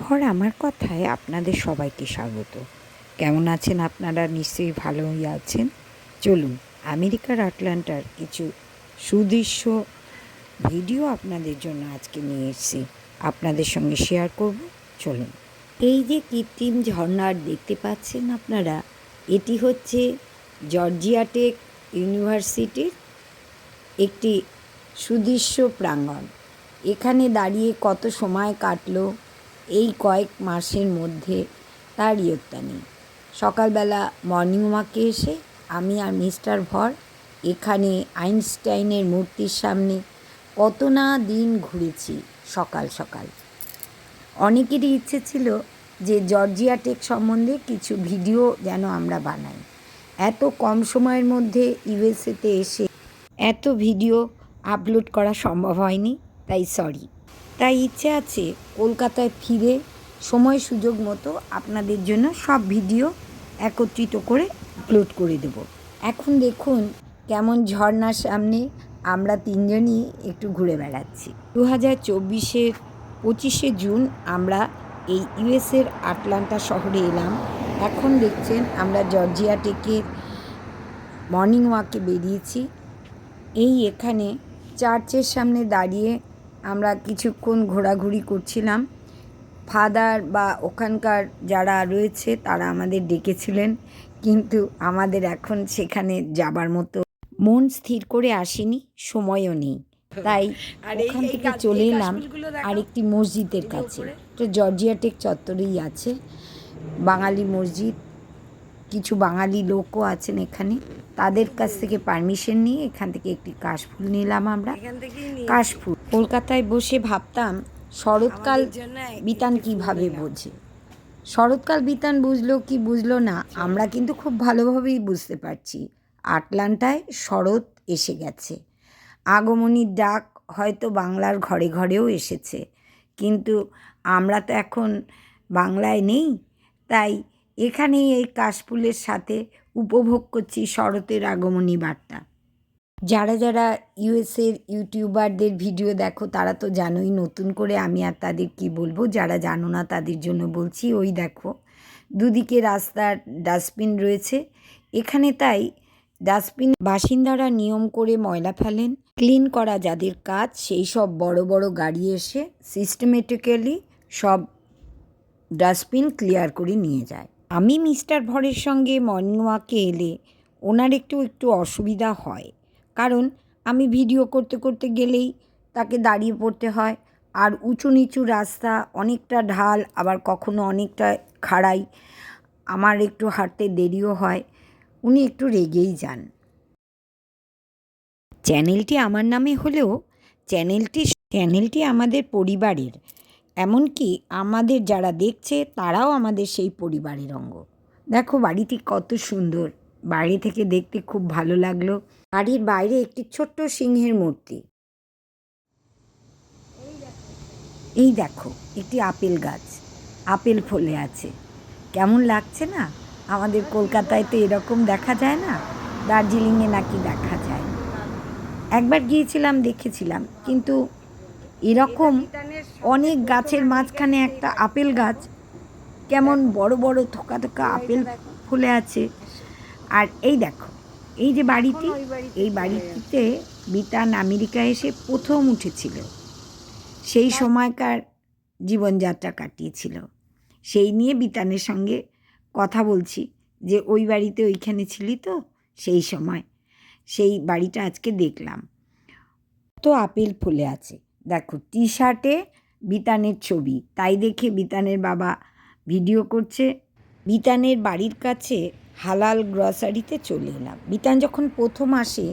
ভর আমার কথায় আপনাদের সবাইকে স্বাগত। কেমন আছেন আপনারা? নিশ্চয়ই ভালোই আছেন। চলুন আমেরিকার আটলান্টার কিছু সুদৃশ্য ভিডিও আপনাদের জন্য আজকে নিয়ে এসেছি, আপনাদের সঙ্গে শেয়ার করব। চলুন। এই যে কৃত্রিম ঝর্ণার দেখতে পাচ্ছেন আপনারা, এটি হচ্ছে জর্জিয়া টেক ইউনিভার্সিটির একটি সুদৃশ্য প্রাঙ্গণ। এখানে দাঁড়িয়ে কত সময় কাটলো এই কয়েক মাসের মধ্যে তার ইয়ত্তা নেই। সকালবেলা মর্নিং ওয়াকে এসে আমি আর মিস্টার ভর এখানে আইনস্টাইনের মূর্তির সামনে কত না দিন ঘুরেছি সকাল সকাল। অনেকেরই ইচ্ছে ছিল যে জর্জিয়া টেক সম্বন্ধে কিছু ভিডিও যেন আমরা বানাই। এত কম সময়ের মধ্যে ইউএসএতে এসে এত ভিডিও আপলোড করা সম্ভব হয়নি, তাই সরি। তাই ইচ্ছে আছে কলকাতায় ফিরে সময় সুযোগ মতো আপনাদের জন্য সব ভিডিও একত্রিত করে আপলোড করে দেব। এখন দেখুন কেমন ঝর্ণার সামনে আমরা তিনজনই একটু ঘুরে বেড়াচ্ছি। 2024-এর 25শে জুন আমরা এই ইউএসের আটলান্টা শহরে এলাম। এখন দেখছেন আমরা জর্জিয়া টেকের মর্নিং ওয়াকে বেরিয়েছি। এখানে চার্চের সামনে দাঁড়িয়ে আমরা কিছুক্ষণ ঘোরাঘুরি করছিলাম। ফাদার বা ওখানকার যারা রয়েছে তারা আমাদের ডেকেছিলেন, কিন্তু আমাদের এখন সেখানে যাবার মতো মন স্থির করে আসেনি, সময়ও নেই। তাই ওখান থেকে চলে এলাম আরেকটি মসজিদের কাছে। তো জর্জিয়া টেক চত্বরেই আছে বাঙালি মসজিদ। কিছু বাঙালি লোকও আছেন এখানে। তাদের কাছ থেকে পারমিশন নিয়ে এখান থেকে একটি কাশফুল নিলাম আমরা। কাশফুল কলকাতায় বসে ভাবতাম শরৎকাল বিতান কিভাবে বোঝে। শরৎকাল বিতান বুঝলো কি বুঝলো না, আমরা কিন্তু খুব ভালোভাবেই বুঝতে পারছি আটলান্টায় শরৎ এসে গেছে। আগমনীর ডাক হয়তো বাংলার ঘরে ঘরেও এসেছে, কিন্তু আমরা তো এখন বাংলায় নেই। তাই এখানেই এই কাশফুলের সাথে উপভোগ করছি শরতের আগমনী বার্তা। যারা যারা ইউএসের ইউটিউবারদের ভিডিও দেখো তারা তো জানোই, নতুন করে আমি আর তাদের কি বলবো। যারা জানো না তাদের জন্য বলছি, ওই দেখো দুদিকে রাস্তার ডাস্টবিন রয়েছে এখানে। তাই ডাস্টবিন বাসিন্দারা নিয়ম করে ময়লা ফেলেন। ক্লিন করা যাদের কাজ সেই সব বড় বড় গাড়ি এসে সিস্টেমেটিক্যালি সব ডাস্টবিন ক্লিয়ার করে নিয়ে যায়। আমি মিস্টার ভরের সঙ্গে মর্নিং ওয়াকে এলে ওনার একটু অসুবিধা হয়, কারণ আমি ভিডিও করতে করতে গেলেই তাকে দাঁড়িয়ে পড়তে হয়। আর উঁচু নিচু রাস্তা, অনেকটা ঢাল, আবার কখনো অনেকটা খাড়াই, আমার একটু হাঁটতে দেরিও হয়। উনি একটু রেগেই যান। চ্যানেলটি আমার নামে হলেও চ্যানেলটি আমাদের পরিবারের, এমনকি আমাদের যারা দেখছে তারাও আমাদের সেই পরিবারের অঙ্গ। দেখো বাড়িটি কত সুন্দর, বাইরে থেকে দেখতে খুব ভালো লাগলো। বাড়ির বাইরে একটি ছোট্ট সিংহের মূর্তি। এই দেখো একটি আপেল গাছ, আপেল ফলে আছে। কেমন লাগছে না? আমাদের কলকাতায় তো এরকম দেখা যায় না, দার্জিলিংয়ে নাকি দেখা যায়। একবার গিয়েছিলাম, দেখেছিলাম, কিন্তু এরকম অনেক গাছের মাঝখানে একটা আপেল গাছ, কেমন বড় বড় থোকা থোকা আপেল ফুলে আছে। আর এই দেখো এই যে বাড়িটি, এই বাড়িটিতে বিতান আমেরিকা এসে প্রথম উঠেছিল, সেই সময়কার জীবনযাত্রা কাটিয়েছিল। সেই নিয়ে বিতানের সঙ্গে কথা বলছি যে ওই বাড়িতে ওইখানে ছিলি তো, সেই সময় সেই বাড়িটা আজকে দেখলাম। তো আপেল ফুলে আছে। দেখো টি শার্টে বিতানের ছবি, তাই দেখে বিতানের বাবা ভিডিও করছে। বিতানের বাড়ির কাছে হালাল গ্রসারিতে চলে এলাম। বিতান যখন প্রথম আসে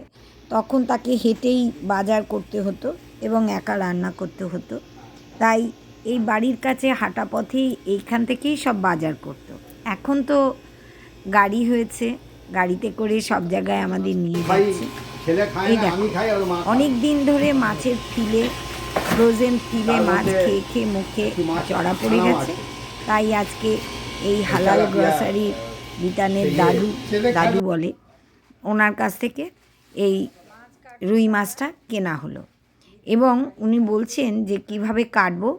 তখন তাকে হেঁটেই বাজার করতে হতো এবং একা রান্না করতে হতো। তাই এই বাড়ির কাছে হাঁটা পথেই এইখান থেকেই সব বাজার করতো। এখন তো গাড়ি হয়েছে, গাড়িতে করে সব জায়গায় আমাদের নিয়ে যাচ্ছে। এই দেখো অনেক দিন ধরে মাছের ফিলে, ফ্রোজেন ফিলে মাছ খেয়ে খেয়ে মুখে চড়া পড়ে গেছে। তাই আজকে এই হালাল গ্রসারি বিতানের দাদু বলে, ওনার কাছ থেকে এই রুই মাছটা কেনা হলো। এবং উনি বলছেন যে কিভাবে কাটবো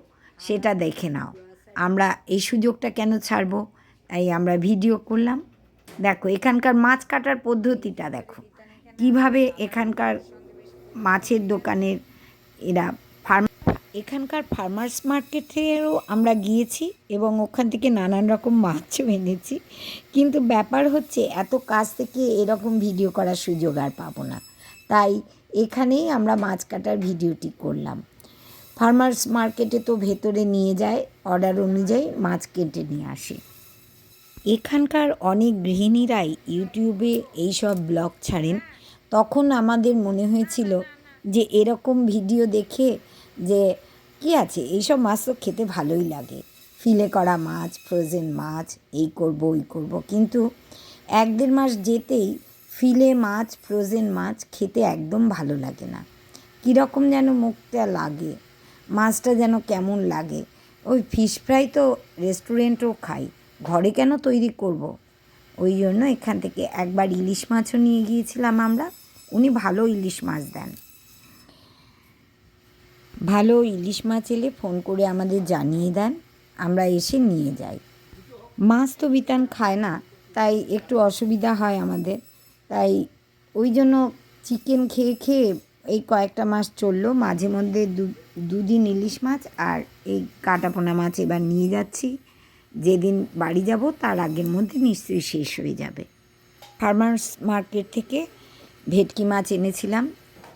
সেটা দেখে নাও। আমরা এই সুযোগটা কেন ছাড়বো, তাই আমরা ভিডিও করলাম। দেখো এখানকার মাছ কাটার পদ্ধতিটা দেখো, কিভাবে এখানকার মাছের দোকানের এরা এখানকার ফার্মার্স মার্কেটেরও আমরা গিয়েছি এবং ওখান থেকে নানান রকম মাছও এনেছি, কিন্তু ব্যাপার হচ্ছে এত কাছ থেকে এরকম ভিডিও করার সুযোগ আর পাবো না, তাই এখানেই আমরা মাছ কাটার ভিডিওটি করলাম। ফার্মার্স মার্কেটে তো ভেতরে নিয়ে যায়, অর্ডার অনুযায়ী মাছ কেটে নিয়ে আসে। এখানকার অনেক গৃহিণীরাই ইউটিউবে এইসব ব্লগ ছাড়েন, তখন আমাদের মনে হয়েছিল যে এরকম ভিডিও দেখে যে কী আছে, এইসব মাছ তো খেতে ভালোই লাগে, ফিলে করা মাছ, ফ্রোজেন মাছ, এই করব ওই করব, কিন্তু 1-1.5 মাস যেতেই ফিলে মাছ, ফ্রোজেন মাছ খেতে একদম ভালো লাগে না, কীরকম যেন মুখটা লাগে, মাছটা যেন কেমন লাগে। ওই ফিশ ফ্রাই তো রেস্টুরেন্টেও খাই, ঘরে কেন তৈরি করব। ওই জন্য এখান থেকে একবার ইলিশ মাছও নিয়ে গিয়েছিলাম আমরা, উনি ভালো ইলিশ মাছ দেন। ভালো ইলিশ মাছ এলে ফোন করে আমাদের জানিয়ে দেন, আমরা এসে নিয়ে যাই। মাছ তো বিতান খায় না, তাই একটু অসুবিধা হয় আমাদের, তাই ওই জন্য চিকেন খেয়ে খেয়ে এই কয়েকটা মাস চললো, মাঝে মধ্যে দুদিন ইলিশ মাছ আর এই কাটাপোনা মাছ এবার নিয়ে যাচ্ছি, যেদিন বাড়ি যাব তার আগের মধ্যে নিশ্চয়ই শেষ হয়ে যাবে। ফার্মার্স মার্কেট থেকে ভেটকি মাছ এনেছিলাম,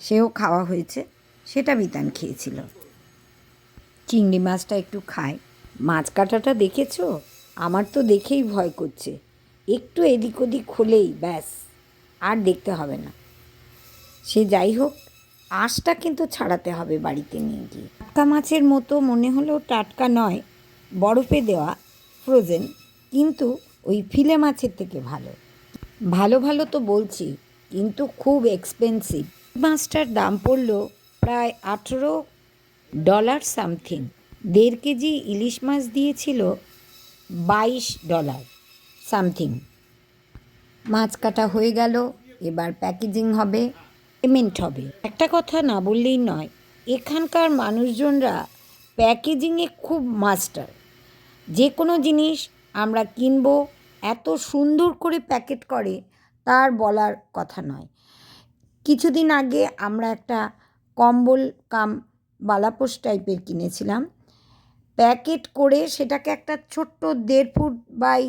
সেও খাওয়া হয়েছে, সেটা বিতান খেয়েছিল। চিংড়ি মাছটা একটু খায়। মাছ কাটাটা দেখেছো? আমার তো দেখেই ভয় করছে, একটু এদিক ওদিক হলেই ব্যাস, আর দেখতে হবে না। সে যাই হোক, আঁশটা কিন্তু ছাড়াতে হবে বাড়িতে নিয়ে গিয়ে। টাটকা মাছের মতো মনে হলেও টাটকা নয়, বরফে দেওয়া ফ্রোজেন, কিন্তু ওই ফিলে মাছের থেকে ভালো। ভালো ভালো তো বলছি, কিন্তু খুব এক্সপেন্সিভ। মাছটার দাম পড়লো প্রায় $18 সামথিং। 1.5 কেজি ইলিশ মাছ দিয়েছিল $22 সামথিং। মাছ কাটা হয়ে গেল, এবার প্যাকেজিং হবে, পেমেন্ট হবে। একটা কথা না বললেই নয়, এখানকার মানুষজনরা প্যাকেজিংয়ে খুব মাস্টার। যে কোনো জিনিস আমরা কিনবো, এত সুন্দর করে প্যাকেট করে তার বলার কথা নয়। কিছুদিন আগে আমরা একটা কম্বল কাম বালাপোষ টাইপের কিনেছিলাম, প্যাকেট করে সেটাকে একটা ছোট্ট 1.5 ফুট বাই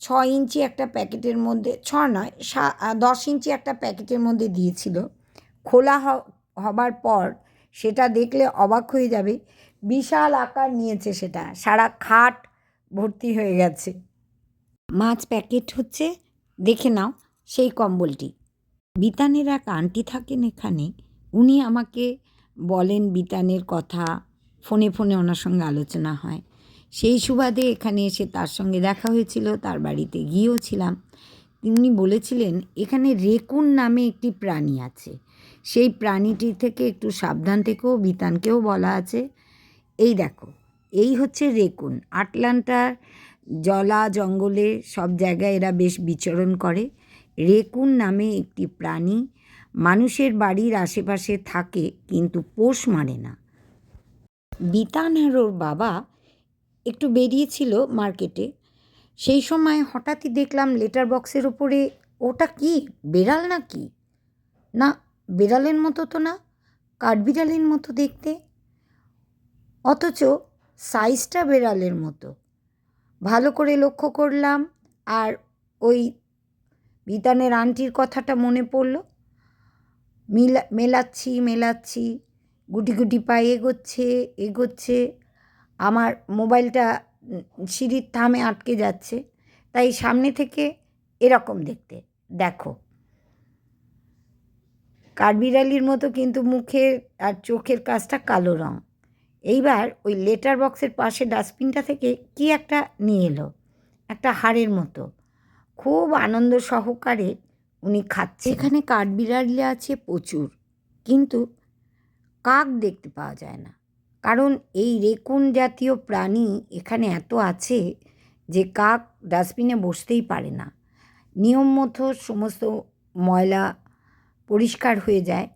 6 ইঞ্চি একটা প্যাকেটের মধ্যে, 6 নয় 10 ইঞ্চি একটা প্যাকেটের মধ্যে দিয়েছিল। খোলা হবার পর সেটা দেখলে অবাক হয়ে যাবে, বিশাল আকার নিয়েছে, সেটা সারা খাট ভর্তি হয়ে গেছে। মাছ প্যাকেট হচ্ছে, দেখে নাও সেই কম্বলটি। বিতানের এক আন্টি থাকেন এখানে, উনি আমাকে বলেন বিতানের কথা, ফোনে ফোনে ওনার সঙ্গে আলোচনা হয়, সেই সুবাদে এখানে এসে তার সঙ্গে দেখা হয়েছিল, তার বাড়িতে গিয়েও ছিলাম। তিনি বলেছিলেন এখানে রেকুন নামে একটি প্রাণী আছে, সেই প্রাণীটির থেকে একটু সাবধান থেকেও বিতানকেও বলা আছে। এই দেখো, এই হচ্ছে রেকুন। আটলান্টার জলা জঙ্গলে সব জায়গায় এরা বেশ বিচরণ করে। রেকুন নামে একটি প্রাণী মানুষের বাড়ির আশেপাশে থাকে, কিন্তু পোষ মারে না। বিতান আর ওর বাবা একটু বেরিয়েছিল মার্কেটে, সেই সময় হঠাৎই দেখলাম লেটার বক্সের ওপরে, ওটা কি বেড়াল নাকি? না, বেড়ালের মতো তো না, কাঠবিড়ালির মতো দেখতে, অথচ সাইজটা বেড়ালের মতো। ভালো করে লক্ষ্য করলাম, আর ওই বিতানের আন্টির কথাটা মনে পড়ল। মেলাচ্ছি, গুটি গুটি পায়ে এগোচ্ছে। আমার মোবাইলটা সিঁড়ির থামে আটকে যাচ্ছে, তাই সামনে থেকে এরকম দেখতে, দেখো কাঠবিড়ালির মতো, কিন্তু মুখের আর চোখের কাজটা কালো রঙ। এইবার ওই লেটার বক্সের পাশে ডাস্টবিনটা থেকে কি একটা নিয়ে এলো, একটা হাড়ের মতো, খুব আনন্দ সহকারে উনি খাচ্ছে। এখানে কাঠবিড়ালি আছে প্রচুর, কিন্তু কাক দেখতে পাওয়া যায় না, কারণ এই রেকুন জাতীয় প্রাণী এখানে এত আছে যে কাক ডাস্টবিনে বসতেই পারে না। নিয়ম মতো সমস্ত ময়লা পরিষ্কার হয়ে যায়,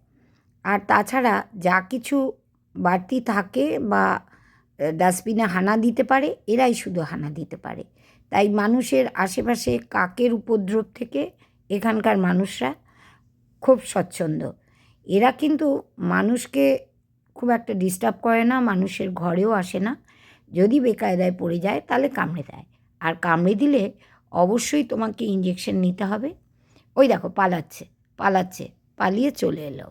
আর তাছাড়া যা কিছু বাড়তি থাকে বা ডাস্টবিনে হানা দিতে পারে, এরাই শুধু হানা দিতে পারে। তাই মানুষের আশেপাশে কাকের উপদ্রব থেকে এখানকার মানুষরা খুব স্বচ্ছন্দ। এরা কিন্তু মানুষকে খুব একটা ডিস্টার্ব করে না, মানুষের ঘরেও আসে না। যদি বেকায়দায় পড়ে যায় তাহলে কামড়ে দেয়, আর কামড়ে দিলে অবশ্যই তোমাকে ইঞ্জেকশন নিতে হবে। ওই দেখো পালাচ্ছে পালাচ্ছে, পালিয়ে চলে এলো,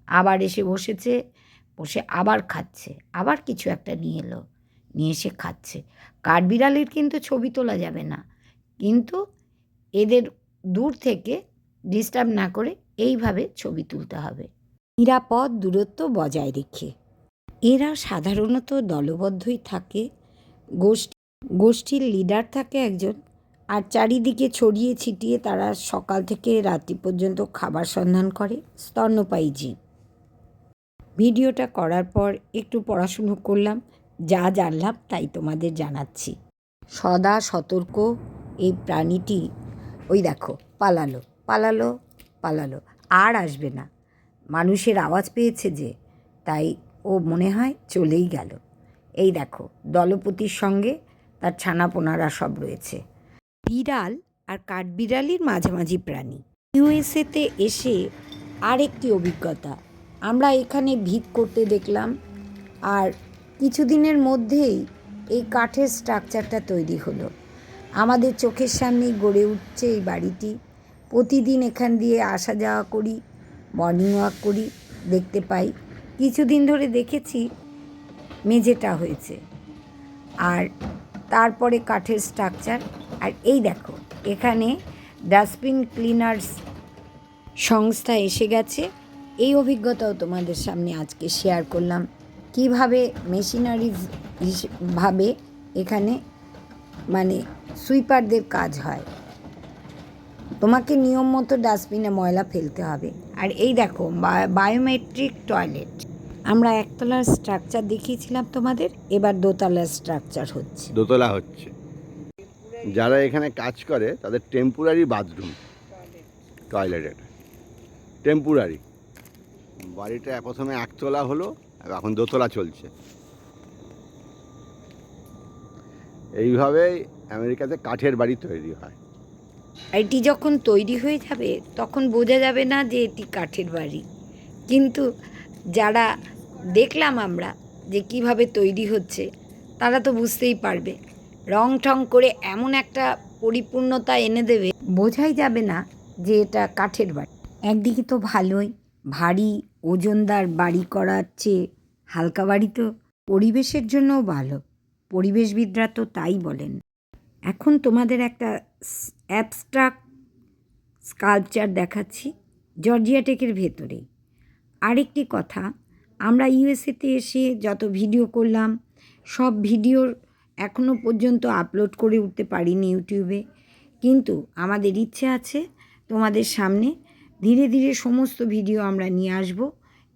আবার এসে বসেছে, বসে আবার খাচ্ছে, আবার কিছু একটা নিয়ে এলো, নিয়ে এসে খাচ্ছে। কাঠবিড়ালির কিন্তু ছবি তোলা যাবে না, কিন্তু এদের দূর থেকে ডিস্টার্ব না করে এইভাবে ছবি তুলতে হবে, নিরাপদ দূরত্ব বজায় রেখে। এরা সাধারণত দলবদ্ধই থাকে, গোষ্ঠীর লিডার থাকে একজন, আর চারিদিকে ছড়িয়ে ছিটিয়ে তারা সকাল থেকে রাত্রি পর্যন্ত খাবার সন্ধান করে, স্তন্যপায়ী জীব। ভিডিওটা করার পর একটু পড়াশুনো করলাম, যা জানলাম তাই তোমাদের জানাচ্ছি। সদা সতর্ক এই প্রাণীটি, ওই দেখো পালালো পালালো পালালো, আর আসবে না। মানুষের আওয়াজ পেয়েছে যে, তাই ও মনে হয় চলেই গেল। এই দেখো দলপতির সঙ্গে তার ছানাপোনারা সব রয়েছে। বিড়াল আর কাঠবিড়ালির মাঝামাঝি প্রাণী। ইউএসএতে এসে আরেকটি অভিজ্ঞতা, আমরা এখানে ভিত করতে দেখলাম, আর কিছুদিনের মধ্যেই এই কাঠের স্ট্রাকচারটা তৈরি হলো। আমাদের চোখের সামনেই গড়ে উঠছে এই বাড়িটি। প্রতিদিন এখান দিয়ে আসা যাওয়া করি, মর্নিং ওয়াক করি, দেখতে পাই। কিছুদিন ধরে দেখেছি মেঝেটা হয়েছে, আর তারপরে কাঠের স্ট্রাকচার। আর এই দেখো এখানে ডাস্টবিন ক্লিনার্স সংস্থা এসে গেছে। এই অভিজ্ঞতাও তোমাদের সামনে আজকে শেয়ার করলাম, কিভাবে মেশিনারিজ ভাবে এখানে মানে সুইপারদের কাজ হয়। তোমাকে নিয়ম মতো ডাস্টবিনে ময়লা ফেলতে হবে। আর এই দেখো বায়োমেট্রিক টয়লেট। আমরা একতলার স্ট্রাকচার দেখিয়েছিলাম তোমাদের, এবার দোতলার স্ট্রাকচার হচ্ছে, দোতলা হচ্ছে। যারা এখানে কাজ করে তাদের টেম্পোরারি বাথরুম, টয়লেট, এটা টেম্পোরারি। বাড়িটা প্রথমে একতলা হলো, এখন দোতলা চলছে। এইভাবেই আমেরিকাতে কাঠের বাড়ি তৈরি হয়। এটি যখন তৈরি হয়ে যাবে তখন বোঝা যাবে না যে এটি কাঠের বাড়ি, কিন্তু যারা দেখলাম আমরা যে কিভাবে তৈরি হচ্ছে, তারা তো বুঝতেই পারবে। রং ঠং করে এমন একটা পরিপূর্ণতা এনে দেবে, বোঝাই যাবে না যে এটা কাঠের বাড়ি। একদিকে তো ভালোই, ভারী ওজনদার বাড়ি করার চেয়ে হালকা বাড়ি তো পরিবেশের জন্যও ভালো, পরিবেশবিদরা তো তাই বলেন। এখন তোমাদের একটা অ্যাবস্ট্রাক্ট স্কাল্পচার দেখাচ্ছি জর্জিয়া টেকের ভেতরেই। আরেকটি কথা, আমরা ইউএসএতে এসে যত ভিডিও করলাম, সব ভিডিওর এখনও পর্যন্ত আপলোড করে উঠতে পারিনি ইউটিউবে, কিন্তু আমাদের ইচ্ছে আছে তোমাদের সামনে ধীরে ধীরে সমস্ত ভিডিও আমরা নিয়ে আসব,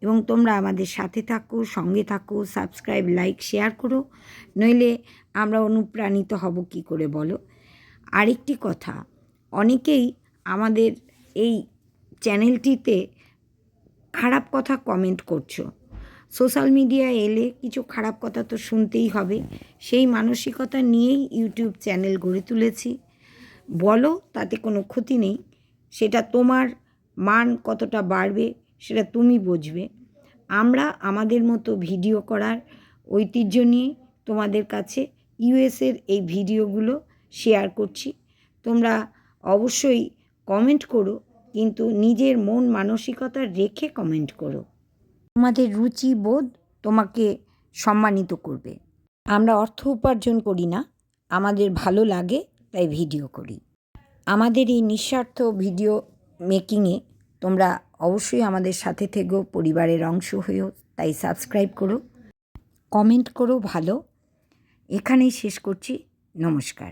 এবং তোমরা আমাদের সাথে থাকো, সঙ্গে থাকো, সাবস্ক্রাইব, লাইক, শেয়ার করো, নইলে আমরা অনুপ্রাণিত হব কি করে বলো। আরেকটি কথা, অনেকেই আমাদের এই চ্যানেলটিতে খারাপ কথা কমেন্ট করছো। সোশ্যাল মিডিয়ায় এলে কিছু খারাপ কথা তো শুনতেই হবে, সেই মানসিকতা নিয়েই ইউটিউব চ্যানেল গড়ে তুলেছি। বলো, তাতে কোনো ক্ষতি নেই, সেটা তোমার মান কতটা বাড়বে সেটা তুমি বুঝবে। আমরা আমাদের মতো ভিডিও করার ঐতিহ্য নিয়ে তোমাদের কাছে ইউএসের এই ভিডিওগুলো শেয়ার করছি। তোমরা অবশ্যই কমেন্ট করো, কিন্তু নিজের মন মানসিকতা রেখে কমেন্ট করো। তোমাদের রুচি বোধ তোমাকে সম্মানিত করবে। আমরা অর্থ উপার্জন করি না, আমাদের ভালো লাগে তাই ভিডিও করি। আমাদের এই নিঃস্বার্থ ভিডিও মেকিংয়ে তোমরা অবশ্যই আমাদের সাথে থেকো, পরিবারের অংশ হয়েও, তাই সাবস্ক্রাইব করো, কমেন্ট করো ভালো। এখানেই শেষ করছি, নমস্কার।